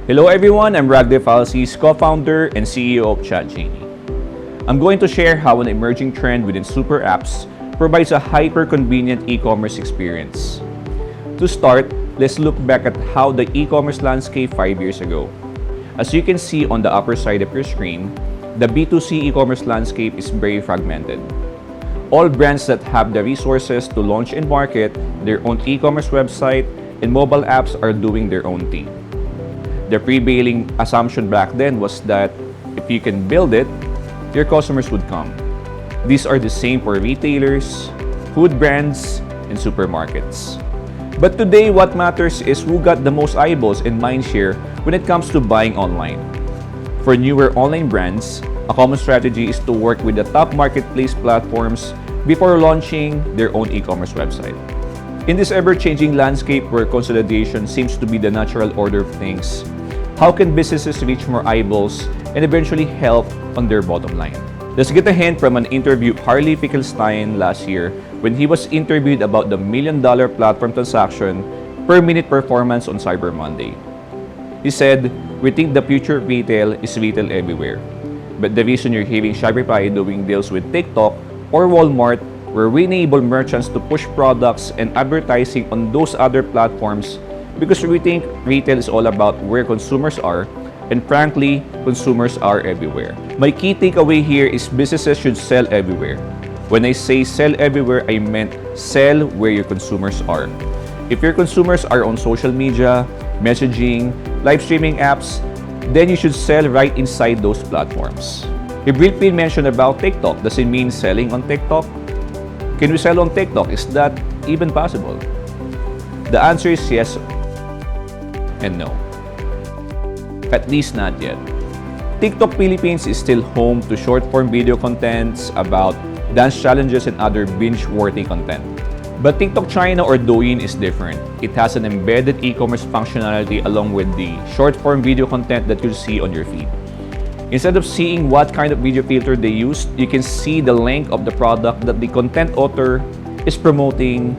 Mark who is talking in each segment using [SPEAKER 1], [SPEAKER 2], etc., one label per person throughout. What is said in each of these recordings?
[SPEAKER 1] Hello everyone, I'm Ragde, Falcis, co-founder and CEO of ChatGenie. I'm going to share how an emerging trend within super apps provides a hyper-convenient e-commerce experience. To start, let's look back at how the e-commerce landscape 5 years ago. As you can see on the upper side of your screen, the B2C e-commerce landscape is very fragmented. All brands that have the resources to launch and market their own e-commerce website and mobile apps are doing their own thing. The prevailing assumption back then was that if you can build it, your customers would come. These are the same for retailers, food brands, and supermarkets. But today, what matters is who got the most eyeballs and mindshare when it comes to buying online. For newer online brands, a common strategy is to work with the top marketplace platforms before launching their own e-commerce website. In this ever-changing landscape where consolidation seems to be the natural order of things, how can businesses reach more eyeballs and eventually help on their bottom line? Let's get a hint from an interview Harley Finkelstein last year when he was interviewed about the $1 million platform transaction per minute performance on Cyber Monday. He said, "We think the future of retail is retail everywhere. But the reason you're hearing Shopify doing deals with TikTok or Walmart, where we enable merchants to push products and advertising on those other platforms because we think retail is all about where consumers are, and frankly, consumers are everywhere." My key takeaway here is businesses should sell everywhere. When I say sell everywhere, I meant sell where your consumers are. If your consumers are on social media, messaging, live streaming apps, then you should sell right inside those platforms. He briefly mentioned about TikTok. Does it mean selling on TikTok? Can we sell on TikTok? Is that even possible? The answer is yes and no. At least not yet. TikTok Philippines is still home to short-form video contents about dance challenges and other binge-worthy content. But TikTok China or Douyin is different. It has an embedded e-commerce functionality along with the short-form video content that you'll see on your feed. Instead of seeing what kind of video filter they use, you can see the link of the product that the content author is promoting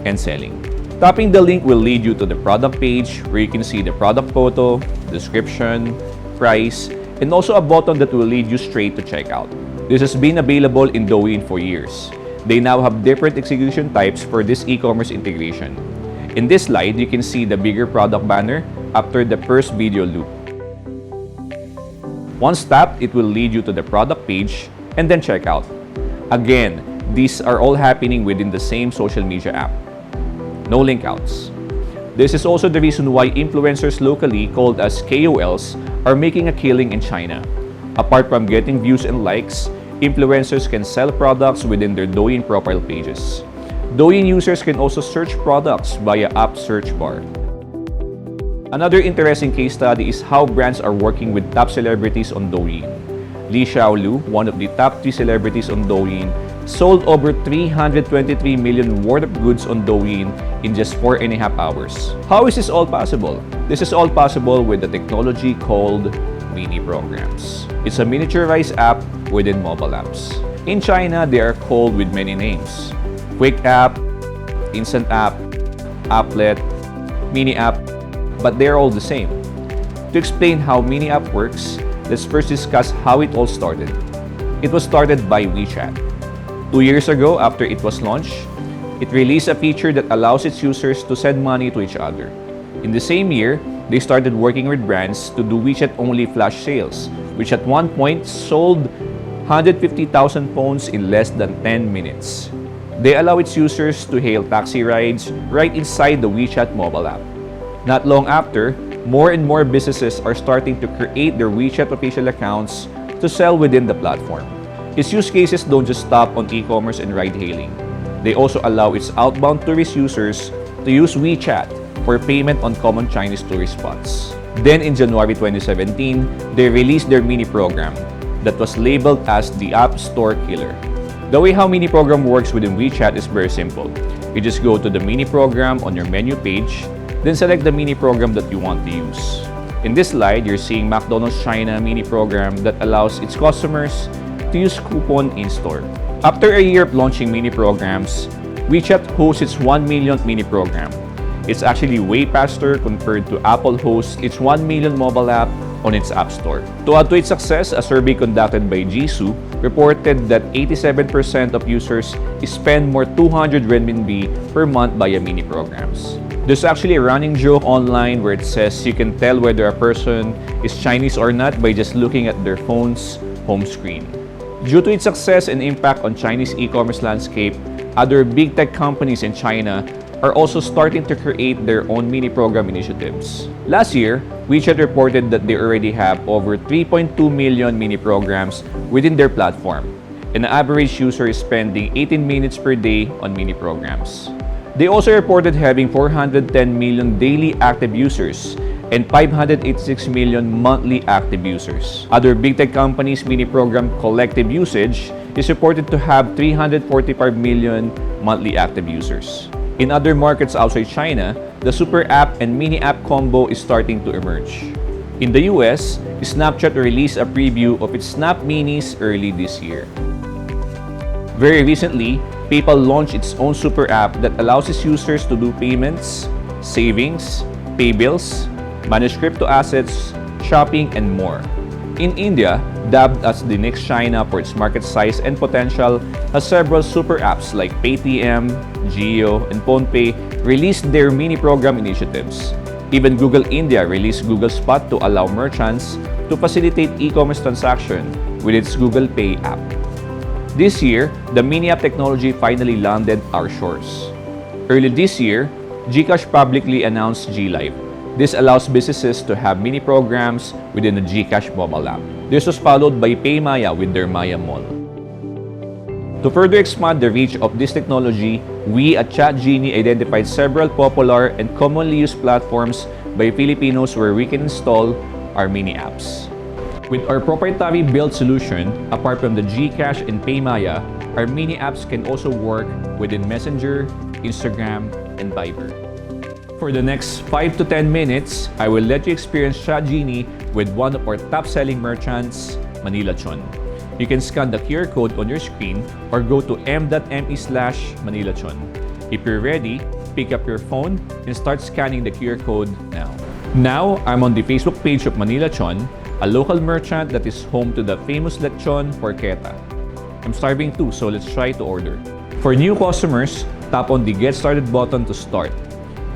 [SPEAKER 1] and selling. Tapping the link will lead you to the product page where you can see the product photo, description, price, and also a button that will lead you straight to checkout. This has been available in Douyin for years. They now have different execution types for this e-commerce integration. In this slide, you can see the bigger product banner after the first video loop. Once tapped, it will lead you to the product page and then checkout. Again, these are all happening within the same social media app. No link outs. This is also the reason why influencers locally, called as KOLs, are making a killing in China. Apart from getting views and likes, influencers can sell products within their Douyin profile pages. Douyin users can also search products via app search bar. Another interesting case study is how brands are working with top celebrities on Douyin. Li Xiaolu, one of the top 3 celebrities on Douyin, sold over 323 million worth of goods on Douyin in just 4.5 hours. How is this all possible? This is all possible with the technology called mini programs. It's a miniaturized app within mobile apps. In China, they are called with many names: quick app, instant app, applet, mini app, but they're all the same. To explain how mini app works, let's first discuss how it all started. It was started by WeChat. 2 years ago, after it was launched, it released a feature that allows its users to send money to each other. In the same year, they started working with brands to do WeChat-only flash sales, which at one point sold 150,000 phones in less than 10 minutes. They allow its users to hail taxi rides right inside the WeChat mobile app. Not long after, more and more businesses are starting to create their WeChat official accounts to sell within the platform. Its use cases don't just stop on e-commerce and ride-hailing. They also allow its outbound tourist users to use WeChat for payment on common Chinese tourist spots. Then in January 2017, they released their mini program that was labeled as the App Store Killer. The way how mini program works within WeChat is very simple. You just go to the mini program on your menu page, then select the mini program that you want to use. In this slide, you're seeing McDonald's China mini program that allows its customers to use coupon in-store. After a year of launching mini programs, WeChat hosts its 1 millionth mini program. It's actually way faster compared to Apple hosts its 1 million mobile app on its App Store. To add to its success, a survey conducted by Jisoo reported that 87% of users spend more 200 renminbi per month via mini programs. There's actually a running joke online where it says you can tell whether a person is Chinese or not by just looking at their phone's home screen. Due to its success and impact on Chinese e-commerce landscape, other big tech companies in China are also starting to create their own mini program initiatives. Last year, WeChat reported that they already have over 3.2 million mini programs within their platform, and the average user is spending 18 minutes per day on mini programs. They also reported having 410 million daily active users and 586 million monthly active users. Other big tech companies' mini program collective usage is reported to have 345 million monthly active users. In other markets outside China, the super app and mini app combo is starting to emerge. In the US, Snapchat released a preview of its Snap Minis early this year. Very recently, PayPal launched its own super app that allows its users to do payments, savings, pay bills, manage crypto assets, shopping, and more. In India, dubbed as the next China for its market size and potential, has several super apps like Paytm, Jio, and PhonePe released their mini program initiatives. Even Google India released Google Spot to allow merchants to facilitate e-commerce transaction with its Google Pay app. This year, the mini app technology finally landed our shores. Early this year, GCash publicly announced GLive. This allows businesses to have mini programs within the GCash mobile app. This was followed by PayMaya with their Maya Mall. To further expand the reach of this technology, we at ChatGenie identified several popular and commonly used platforms by Filipinos where we can install our mini apps. With our proprietary built solution, apart from the GCash and PayMaya, our mini apps can also work within Messenger, Instagram, and Viber. For the next 5 to 10 minutes, I will let you experience ChatGenie with one of our top-selling merchants, Manila Chon. You can scan the QR code on your screen or go to m.me/ManilaChon. If you're ready, pick up your phone and start scanning the QR code now. Now, I'm on the Facebook page of Manila Chon, a local merchant that is home to the famous lechon porchetta. I'm starving too, so let's try to order. For new customers, tap on the Get Started button to start.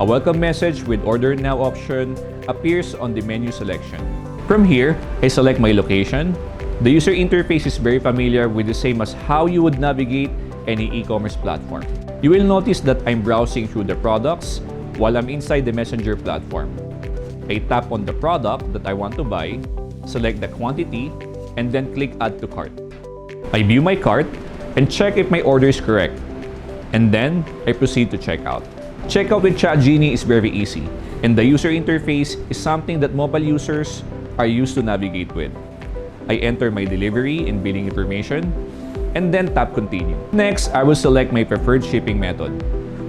[SPEAKER 1] A welcome message with Order Now option appears on the menu selection. From here, I select my location. The user interface is very familiar with the same as how you would navigate any e-commerce platform. You will notice that I'm browsing through the products while I'm inside the Messenger platform. I tap on the product that I want to buy, select the quantity, and then click Add to Cart. I view my cart and check if my order is correct. And then, I proceed to checkout. Checkout with ChatGenie is very easy, and the user interface is something that mobile users are used to navigate with. I enter my delivery and billing information, and then tap Continue. Next, I will select my preferred shipping method.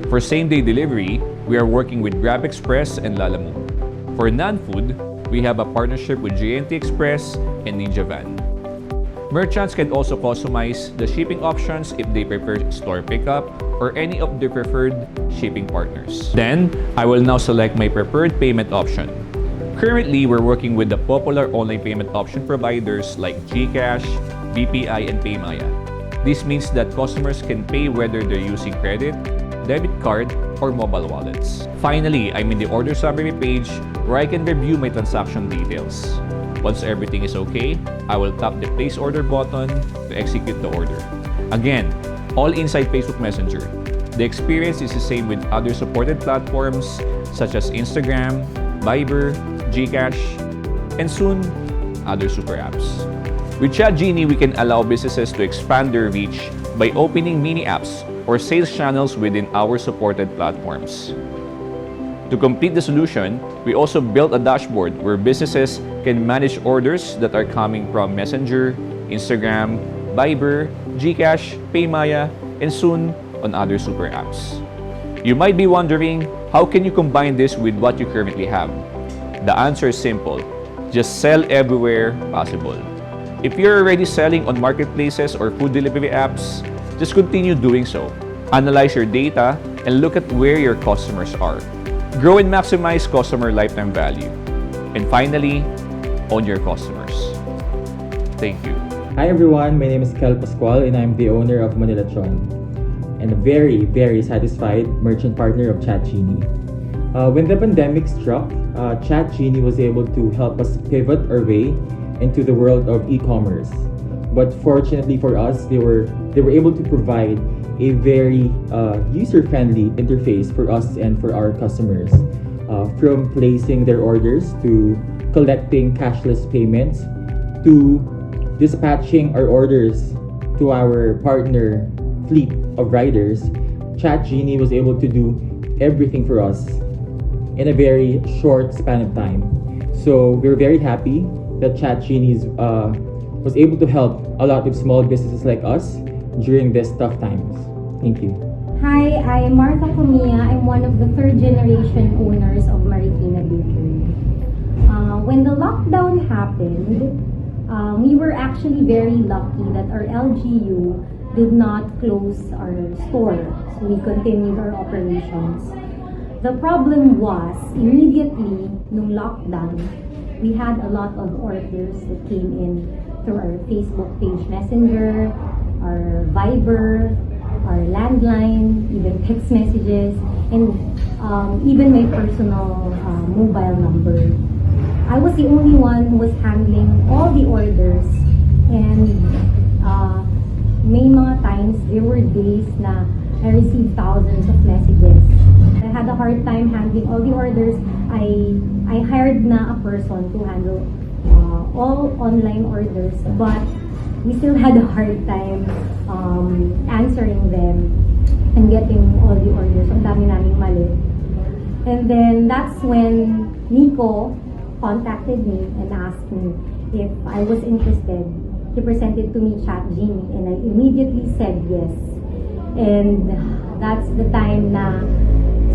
[SPEAKER 1] For same-day delivery, we are working with Grab Express and Lalamove. For non-food, we have a partnership with JNT Express and Ninja Van. Merchants can also customize the shipping options if they prefer store pickup or any of their preferred shipping partners. Then, I will now select my preferred payment option. Currently, we're working with the popular online payment option providers like GCash, BPI, and PayMaya. This means that customers can pay whether they're using credit, debit card, or mobile wallets. Finally, I'm in the order summary page where I can review my transaction details. Once everything is okay, I will tap the Place Order button to execute the order. Again, all inside Facebook Messenger. The experience is the same with other supported platforms such as Instagram, Viber, GCash, and soon, other super apps. With ChatGenie, we can allow businesses to expand their reach by opening mini apps or sales channels within our supported platforms. To complete the solution, we also built a dashboard where businesses can manage orders that are coming from Messenger, Instagram, Viber, GCash, PayMaya, and soon on other super apps. You might be wondering, how can you combine this with what you currently have? The answer is simple. Just sell everywhere possible. If you're already selling on marketplaces or food delivery apps, just continue doing so. Analyze your data and look at where your customers are. Grow and maximize customer lifetime value. And finally, own your customers. Thank you.
[SPEAKER 2] Hi everyone, my name is Kel Pascual and I'm the owner of Manilachon and a very, very satisfied merchant partner of ChatGenie. When the pandemic struck, ChatGenie was able to help us pivot our way into the world of e-commerce. But fortunately for us, they were able to provide a very user-friendly interface for us and for our customers. From placing their orders to collecting cashless payments to dispatching our orders to our partner fleet of riders, ChatGenie was able to do everything for us in a very short span of time. So we're very happy that ChatGenie was able to help a lot of small businesses like us during these tough times. Thank you.
[SPEAKER 3] Hi, I'm Martha Comia. I'm one of the third generation owners of Marikina Bakery. When the lockdown happened, we were actually very lucky that our LGU did not close our store, so we continued our operations. The problem was, immediately nung lockdown, we had a lot of orders that came in through our Facebook page Messenger, our Viber, our landline, even text messages, and even my personal mobile number. I was the only one who was handling all the orders, and may mga times, there were days na I received thousands of messages. I had a hard time handling all the orders. I hired na a person to handle all online orders, but we still had a hard time answering them and getting all the orders. Ang dami naming mali. And then that's when Nico contacted me and asked me if I was interested. He presented to me ChatGenie and I immediately said yes. And that's the time na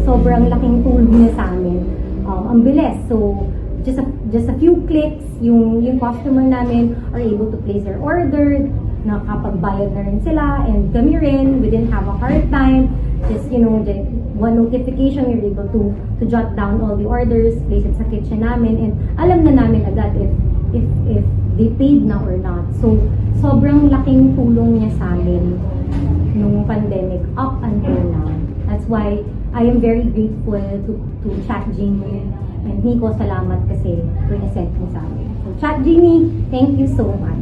[SPEAKER 3] sobrang laking tulong niya sa amin. Ang bilis. So, just a few clicks, yung customer namin are able to place their order, nakapagbayad na rin sila, and kami rin, we didn't have a hard time. Just, one notification, you're able to jot down all the orders, place it sa kitchen namin, and alam na namin agad if they paid na or not. So, sobrang laking tulong niya sa amin nung pandemic up until now. That's why I am very grateful to ChatGenie and Nico, salamat kasi present mo sa amin. So, ChatGenie, thank you so much.